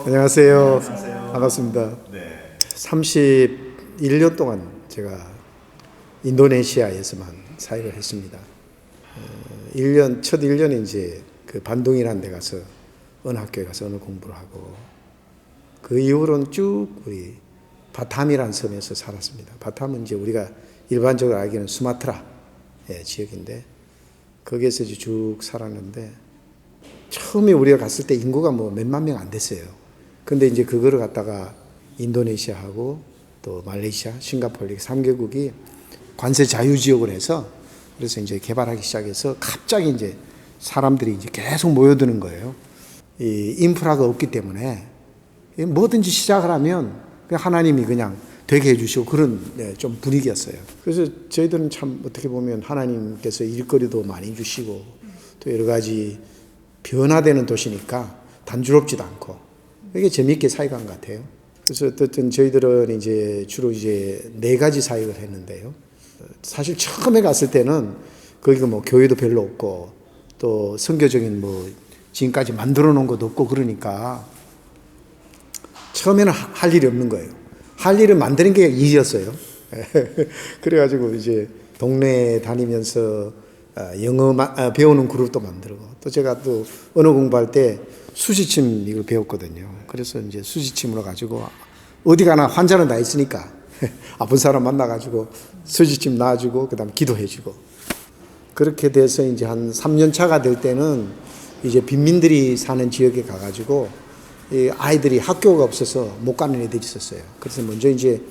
안녕하세요. 안녕하세요. 반갑습니다. 네. 31년 동안 제가 인도네시아에서만 사역을 했습니다. 첫 1년에 이제 그 반동이라는 데 가서 어느 학교에 가서 언어 공부를 하고 그 이후로는 쭉 우리 바탐이라는 섬에서 살았습니다. 바탐은 이제 우리가 일반적으로 알기는 수마트라 지역인데 거기에서 이제 쭉 살았는데 처음에 우리가 갔을 때 인구가 뭐 몇만 명 안 됐어요. 근데 이제 그거를 갖다가 인도네시아하고 또 말레이시아, 싱가포르 이렇게 3개국이 관세 자유 지역을 해서 그래서 이제 개발하기 시작해서 갑자기 이제 사람들이 이제 계속 모여드는 거예요. 이 인프라가 없기 때문에 뭐든지 시작을 하면 하나님이 그냥 되게 해주시고 그런 좀 분위기였어요. 그래서 저희들은 참 어떻게 보면 하나님께서 일거리도 많이 주시고 또 여러 가지 변화되는 도시니까 단조롭지도 않고 되게 재미있게 사역한 것 같아요. 그래서 어쨌든 저희들은 이제 주로 이제 4가지 사역을 했는데요. 사실 처음에 갔을 때는 거기가 뭐 교회도 별로 없고 또 선교적인 뭐 지금까지 만들어 놓은 것도 없고 그러니까 처음에는 할 일이 없는 거예요. 할 일을 만드는 게 일이었어요. 그래가지고 이제 동네에 다니면서 영어 배우는 그룹도 만들고 또 제가 또 언어 공부할 때 수지침 이걸 배웠거든요. 그래서 이제 수지침으로 가지고 어디 가나 환자는 다 있으니까 아픈 사람 만나가지고 수지침 놔주고 그다음 기도해주고 그렇게 돼서 이제 한 3년 차가 될 때는 이제 빈민들이 사는 지역에 가가지고 이 아이들이 학교가 없어서 못 가는 애들이 있었어요. 그래서 먼저 이제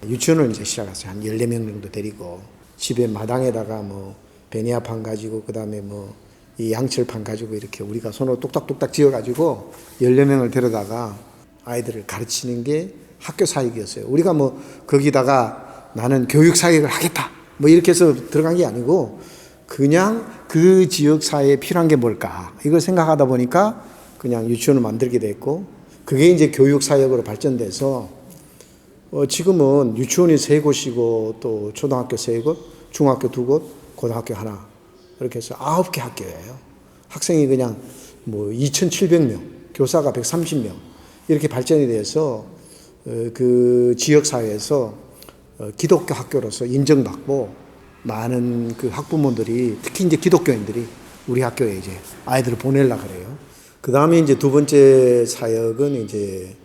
유치원을 이제 시작했어요. 한 14명 정도 데리고 집에 마당에다가 뭐 베니아판 가지고 그다음에 뭐 이 양철판 가지고 이렇게 우리가 손으로 똑딱똑딱 지어가지고 14명을 데려다가 아이들을 가르치는 게 학교 사역이었어요. 우리가 뭐 거기다가 나는 교육 사역을 하겠다 뭐 이렇게 해서 들어간 게 아니고 그냥 그 지역 사회에 필요한 게 뭘까 이걸 생각하다 보니까 그냥 유치원을 만들게 됐고 그게 이제 교육 사역으로 발전돼서 지금은 유치원이 3곳이고 또 초등학교 3곳, 중학교 2곳, 고등학교 하나 이렇게 해서 9개 학교예요. 학생이 그냥 뭐 2,700명, 교사가 130명 이렇게 발전이 돼서 그 지역 사회에서 기독교 학교로서 인정받고 많은 그 학부모들이 특히 이제 기독교인들이 우리 학교에 이제 아이들을 보내려고 그래요. 그 다음에 이제 2번째 사역은 이제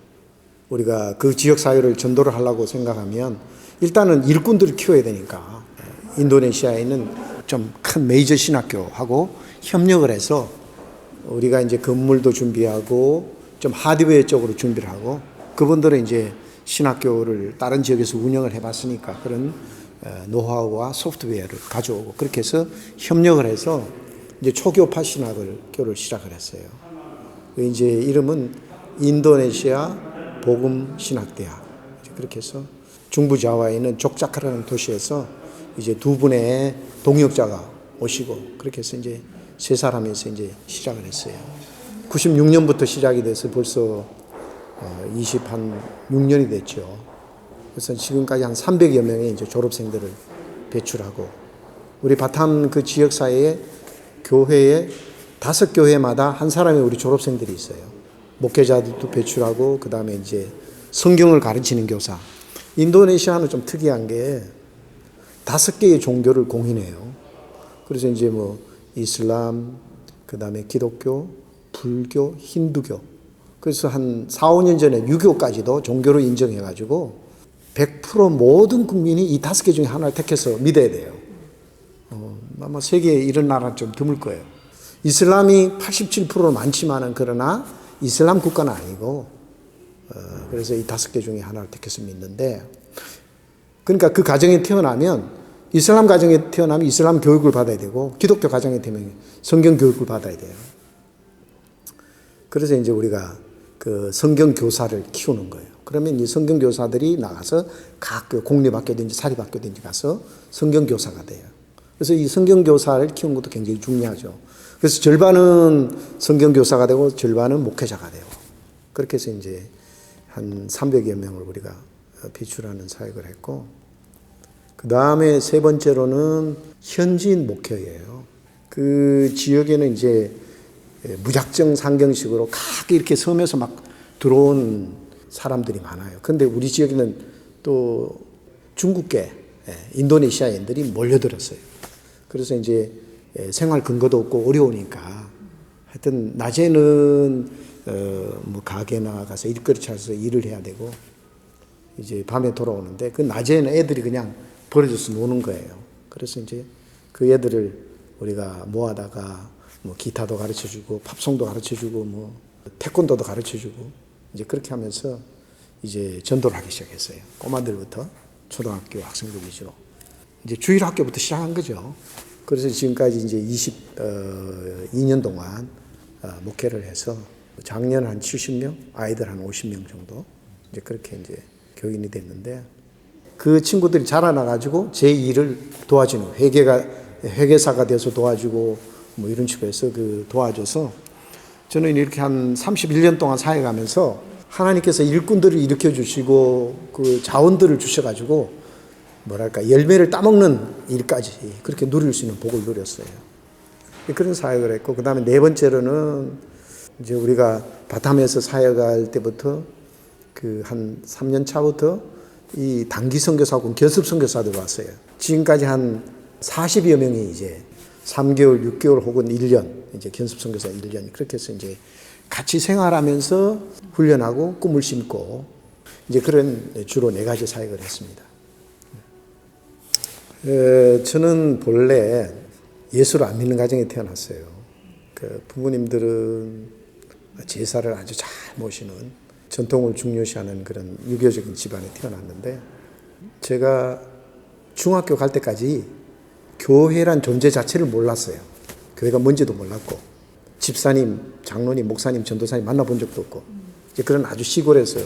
우리가 그 지역 사회를 전도를 하려고 생각하면 일단은 일꾼들을 키워야 되니까 인도네시아에 있는 좀 큰 메이저 신학교하고 협력을 해서 우리가 이제 건물도 준비하고 좀 하드웨어 쪽으로 준비를 하고 그분들은 이제 신학교를 다른 지역에서 운영을 해봤으니까 그런 노하우와 소프트웨어를 가져오고 그렇게 해서 협력을 해서 이제 초교파 신학교를 시작을 했어요. 이제 이름은 인도네시아 복음 신학대학 그렇게 해서 중부 자와에 있는 족자카라는 도시에서 이제 2분의 동역자가 오시고 그렇게 해서 이제 3사람에서 이제 시작을 했어요. 96년부터 시작이 돼서 벌써 26년이 됐죠. 그래서 지금까지 한 300여 명의 이제 졸업생들을 배출하고 우리 바탐 그 지역 사회에 교회에 5교회마다 한 사람의 우리 졸업생들이 있어요. 목회자들도 배출하고 그 다음에 이제 성경을 가르치는 교사. 인도네시아는 좀 특이한 게 5개의 종교를 공인해요. 그래서 이제 뭐 이슬람, 그 다음에 기독교, 불교, 힌두교. 그래서 한 4, 5년 전에 유교까지도 종교로 인정해가지고 100% 모든 국민이 이 5개 중에 하나를 택해서 믿어야 돼요. 아마 세계에 이런 나라는 좀 드물 거예요. 이슬람이 87% 많지만은 그러나 이슬람 국가는 아니고 그래서 이 5개 중에 하나를 택해서 믿는데 그러니까 그 가정에 태어나면 이슬람 가정에 태어나면 이슬람 교육을 받아야 되고 기독교 가정에 태어나면 성경 교육을 받아야 돼요. 그래서 이제 우리가 그 성경 교사를 키우는 거예요. 그러면 이 성경 교사들이 나가서 각 공립학교든지 사립학교든지 가서 성경 교사가 돼요. 그래서 이 성경 교사를 키우는 것도 굉장히 중요하죠. 그래서 절반은 성경 교사가 되고 절반은 목회자가 되고 그렇게 해서 이제 한 300여 명을 우리가 비출하는 사역을 했고 그 다음에 3번째로는 현지인 목회예요. 그 지역에는 이제 무작정 상경식으로 각 이렇게 섬에서 막 들어온 사람들이 많아요. 그런데 우리 지역에는 또 중국계, 인도네시아인들이 몰려들었어요. 그래서 이제 생활 근거도 없고 어려우니까 하여튼 낮에는 뭐 가게 나가서 일거리 찾아서 일을 해야 되고 이제 밤에 돌아오는데 그 낮에는 애들이 그냥 버려져서 노는 거예요. 그래서 이제 그 애들을 우리가 모아다가 뭐 기타도 가르쳐주고 팝송도 가르쳐주고 뭐 태권도도 가르쳐주고 이제 그렇게 하면서 이제 전도를 하기 시작했어요. 꼬마들부터 초등학교 학생들 위주로 이제 주일 학교부터 시작한 거죠. 그래서 지금까지 이제 22년 동안 목회를 해서 작년 한 70명, 아이들 한 50명 정도 이제 그렇게 이제 교인이 됐는데 그 친구들이 자라나가지고 제 일을 도와주는 회계사가 돼서 도와주고 뭐 이런 식으로 해서 그 도와줘서 저는 이렇게 한 31년 동안 사역하면서 하나님께서 일꾼들을 일으켜 주시고 그 자원들을 주셔가지고 뭐랄까 열매를 따먹는 일까지 그렇게 누릴 수 있는 복을 누렸어요. 그런 사역을 했고 그 다음에 네 번째로는 이제 우리가 바탐에서 사역할 때부터 그 한 3년 차부터 이 단기 선교사하고 결습 선교사들 왔어요. 지금까지 한 40여 명이 이제 3개월, 6개월 혹은 1년 이제 견습 선교사 1년 그렇게 해서 이제 같이 생활하면서 훈련하고 꿈을 심고 이제 그런 주로 4가지 사역을 했습니다. 저는 본래 예수를 안 믿는 가정에 태어났어요. 그 부모님들은 제사를 아주 잘 모시는 전통을 중요시하는 그런 유교적인 집안에 태어났는데 제가 중학교 갈 때까지 교회란 존재 자체를 몰랐어요. 교회가 뭔지도 몰랐고 집사님, 장로님, 목사님, 전도사님 만나본 적도 없고 이제 그런 아주 시골에서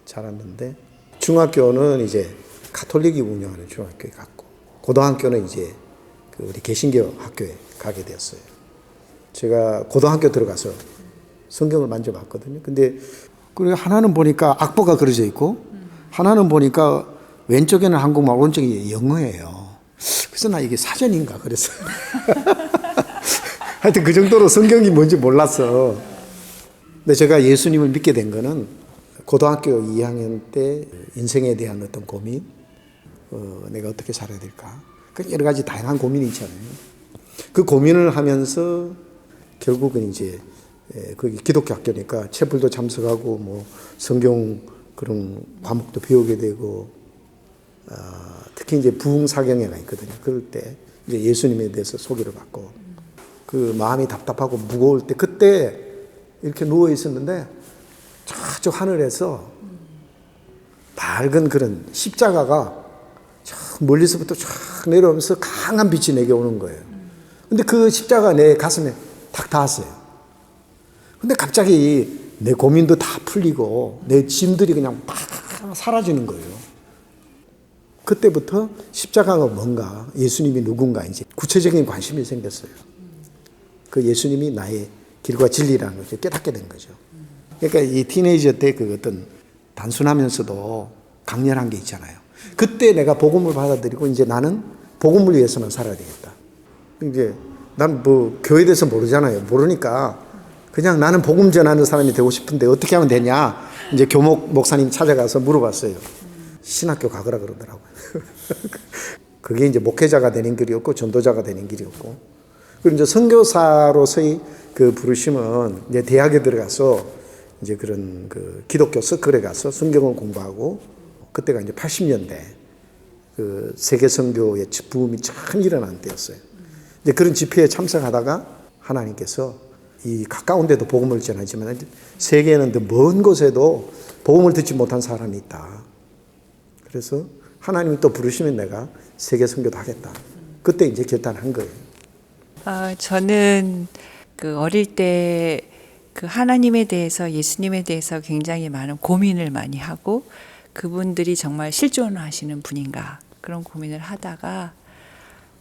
자랐는데 중학교는 이제 가톨릭이 운영하는 중학교에 갔고 고등학교는 이제 그 우리 개신교 학교에 가게 되었어요. 제가 고등학교 들어가서 성경을 만져봤거든요. 근데 그리고 하나는 보니까 악보가 그려져 있고 하나는 보니까 왼쪽에는 한국말, 오른쪽이 영어예요. 그래서 나 이게 사전인가 그랬어요. 하여튼 그 정도로 성경이 뭔지 몰랐어. 근데 제가 예수님을 믿게 된 거는 고등학교 2학년 때 인생에 대한 어떤 고민, 내가 어떻게 살아야 될까? 그 여러 가지 다양한 고민이 있잖아요. 그 고민을 하면서 결국은 이제 거기 기독교 학교니까 채플도 참석하고 뭐 성경 그런 과목도 배우게 되고 특히 이제 부흥사경회가 있거든요. 그럴 때 이제 예수님에 대해서 소개를 받고 그 마음이 답답하고 무거울 때 그때 이렇게 누워 있었는데 저쪽 하늘에서 밝은 그런 십자가가 멀리서부터 쫙 내려오면서 강한 빛이 내게 오는 거예요. 근데 그 십자가 내 가슴에 탁 닿았어요. 근데 갑자기 내 고민도 다 풀리고 내 짐들이 그냥 팍 사라지는 거예요. 그때부터 십자가가 뭔가, 예수님이 누군가 이제 구체적인 관심이 생겼어요. 그 예수님이 나의 길과 진리라는 것을 깨닫게 된 거죠. 그러니까 이 티네이저 때 그 어떤 단순하면서도 강렬한 게 있잖아요. 그때 내가 복음을 받아들이고 이제 나는 복음을 위해서는 살아야 되겠다. 이제 난 뭐 교회에 대해서 모르잖아요. 모르니까 그냥 나는 복음 전하는 사람이 되고 싶은데 어떻게 하면 되냐. 이제 교목 목사님 찾아가서 물어봤어요. 신학교 가거라 그러더라고요. 그게 이제 목회자가 되는 길이었고 전도자가 되는 길이었고. 그리고 이제 선교사로서의 그 부르심은 이제 대학에 들어가서 이제 그런 그 기독교 서클에 가서 성경을 공부하고 그때가 이제 80년대 그 세계 선교의 부음이 참 일어난 때였어요. 이제 그런 집회에 참석하다가 하나님께서 이 가까운 데도 복음을 전하지만 세계에는 더 먼 곳에도 복음을 듣지 못한 사람이 있다. 그래서 하나님이 또 부르시면 내가 세계 선교도 하겠다. 그때 이제 결단한 거예요. 저는 그 어릴 때 그 하나님에 대해서 예수님에 대해서 굉장히 많은 고민을 많이 하고 그분들이 정말 실존하시는 분인가 그런 고민을 하다가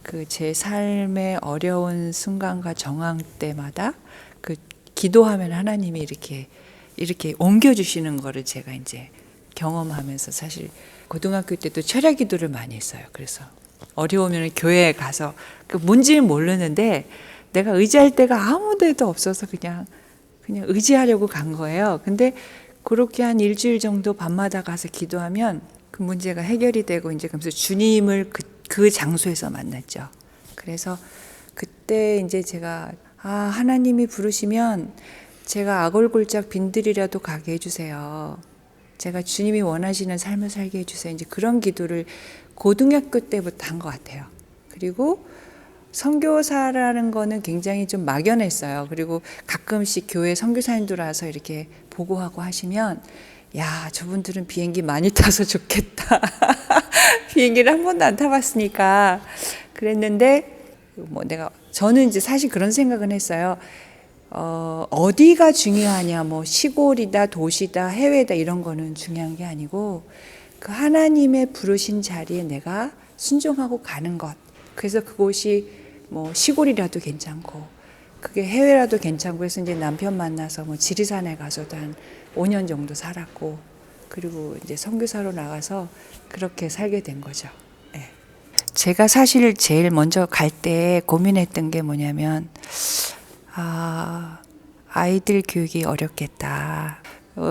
그 제 삶의 어려운 순간과 정황 때마다 그 기도하면 하나님이 이렇게 옮겨주시는 거를 제가 이제 경험하면서 사실 고등학교 때도 철야 기도를 많이 했어요. 그래서 어려우면 교회에 가서 그 뭔지는 모르는데 내가 의지할 데가 아무 데도 없어서 그냥 의지하려고 간 거예요. 근데 그렇게 한 일주일 정도 밤마다 가서 기도하면 그 문제가 해결이 되고 이제 그러면서 주님을 그 장소에서 만났죠. 그래서 그때 이제 제가 하나님이 부르시면 제가 악올골짝 빈들이라도 가게 해주세요. 제가 주님이 원하시는 삶을 살게 해주세요. 이제 그런 기도를 고등학교 때부터 한 것 같아요. 그리고 선교사라는 거는 굉장히 좀 막연했어요. 그리고 가끔씩 교회 선교사님들 와서 이렇게 보고하고 하시면 야, 저분들은 비행기 많이 타서 좋겠다. 비행기를 한 번도 안 타봤으니까 그랬는데 저는 이제 사실 그런 생각은 했어요. 어디가 중요하냐, 뭐 시골이다, 도시다, 해외다 이런 거는 중요한 게 아니고 그 하나님의 부르신 자리에 내가 순종하고 가는 것. 그래서 그곳이 뭐 시골이라도 괜찮고 그게 해외라도 괜찮고 해서 이제 남편 만나서 뭐 지리산에 가서도 한 5년 정도 살았고 그리고 이제 선교사로 나가서 그렇게 살게 된 거죠. 네. 제가 사실 제일 먼저 갈 때 고민했던 게 뭐냐면 아이들 교육이 어렵겠다.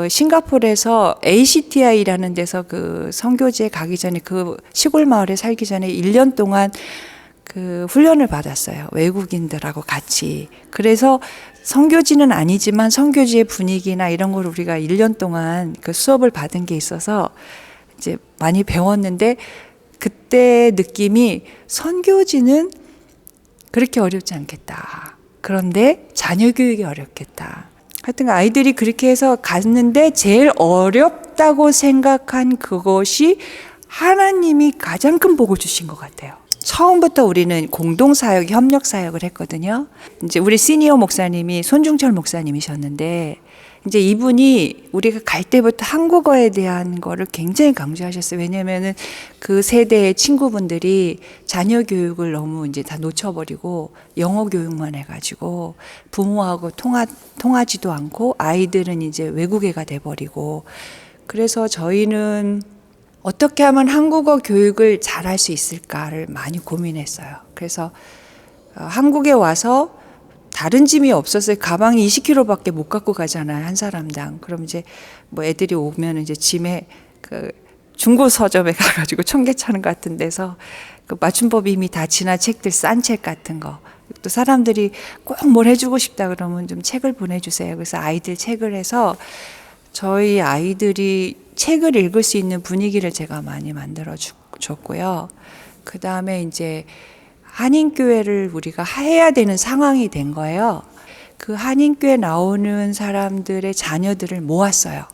싱가포르에서 ACTI라는 데서 그 선교지에 가기 전에 그 시골 마을에 살기 전에 1년 동안 그 훈련을 받았어요. 외국인들하고 같이. 그래서 선교지는 아니지만 선교지의 분위기나 이런 걸 우리가 1년 동안 그 수업을 받은 게 있어서 이제 많이 배웠는데 그때 느낌이 선교지는 그렇게 어렵지 않겠다. 그런데 자녀 교육이 어렵겠다. 하여튼 아이들이 그렇게 해서 갔는데 제일 어렵다고 생각한 그것이 하나님이 가장 큰 복을 주신 것 같아요. 처음부터 우리는 공동사역, 협력사역을 했거든요. 이제 우리 시니어 목사님이 손중철 목사님이셨는데 이제 이분이 우리가 갈 때부터 한국어에 대한 거를 굉장히 강조하셨어요. 왜냐면은 그 세대의 친구분들이 자녀 교육을 너무 이제 다 놓쳐버리고 영어 교육만 해가지고 부모하고 통하지도 않고 아이들은 이제 외국애가 돼버리고 그래서 저희는 어떻게 하면 한국어 교육을 잘할 수 있을까를 많이 고민했어요. 그래서 한국에 와서 다른 짐이 없었어요. 가방이 20kg밖에 못 갖고 가잖아요, 한 사람당. 그럼 이제 뭐 애들이 오면 이제 짐에 그 중고 서점에 가가지고 청계천 같은 데서 그 맞춤법 이미 다 지난 책들 싼 책 같은 거. 또 사람들이 꼭 뭘 해주고 싶다 그러면 좀 책을 보내주세요. 그래서 아이들 책을 해서 저희 아이들이 책을 읽을 수 있는 분위기를 제가 많이 만들어 줬고요. 그 다음에 이제 한인교회를 우리가 해야 되는 상황이 된 거예요. 그 한인교회 나오는 사람들의 자녀들을 모았어요.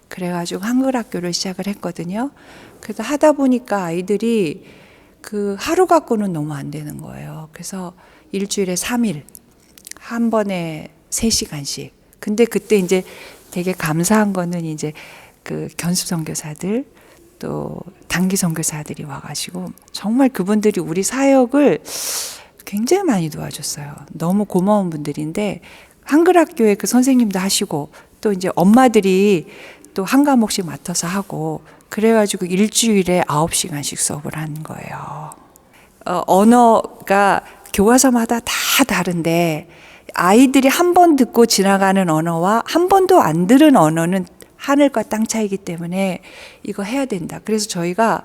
그래가지고 한글학교를 시작을 했거든요. 그래서 하다 보니까 아이들이 그 하루 갖고는 너무 안 되는 거예요. 그래서 일주일에 3일, 한 번에 3시간씩. 근데 그때 이제 되게 감사한 거는 이제 그 견습 선교사들 또 단기 선교사들이 와가지고 정말 그분들이 우리 사역을 굉장히 많이 도와줬어요. 너무 고마운 분들인데 한글학교에 그 선생님도 하시고 또 이제 엄마들이 또 한 과목씩 맡아서 하고 그래가지고 일주일에 9시간씩 수업을 한 거예요. 언어가 교과서마다 다 다른데 아이들이 한 번 듣고 지나가는 언어와 한 번도 안 들은 언어는 하늘과 땅 차이기 때문에 이거 해야 된다. 그래서 저희가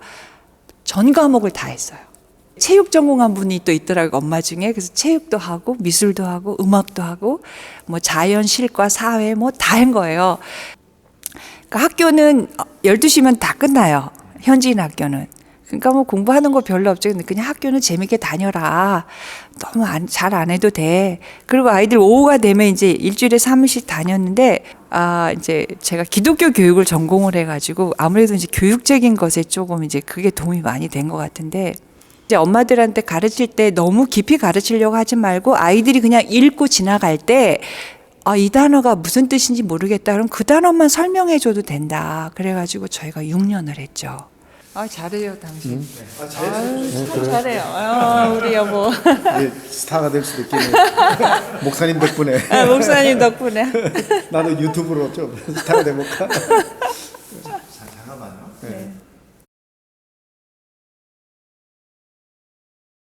전 과목을 다 했어요. 체육 전공한 분이 또 있더라고요, 엄마 중에. 그래서 체육도 하고 미술도 하고 음악도 하고 뭐 자연, 실과, 사회 뭐 다 한 거예요. 그러니까 학교는 12시면 다 끝나요. 현지인 학교는. 그러니까 뭐 공부하는 거 별로 없죠. 근데 그냥 학교는 재밌게 다녀라. 너무 잘 안 해도 돼. 그리고 아이들 오후가 되면 이제 일주일에 3일씩 다녔는데, 이제 제가 기독교 교육을 전공을 해가지고 아무래도 이제 교육적인 것에 조금 이제 그게 도움이 많이 된 것 같은데, 이제 엄마들한테 가르칠 때 너무 깊이 가르치려고 하지 말고 아이들이 그냥 읽고 지나갈 때, 이 단어가 무슨 뜻인지 모르겠다. 그럼 그 단어만 설명해줘도 된다. 그래가지고 저희가 6년을 했죠. 잘해요, 당신. 참 잘해요. 우리 여보. 스타가 될 수도 있겠네요. 목사님 덕분에. 목사님 덕분에. 나도 유튜브로 좀 스타가 돼볼까?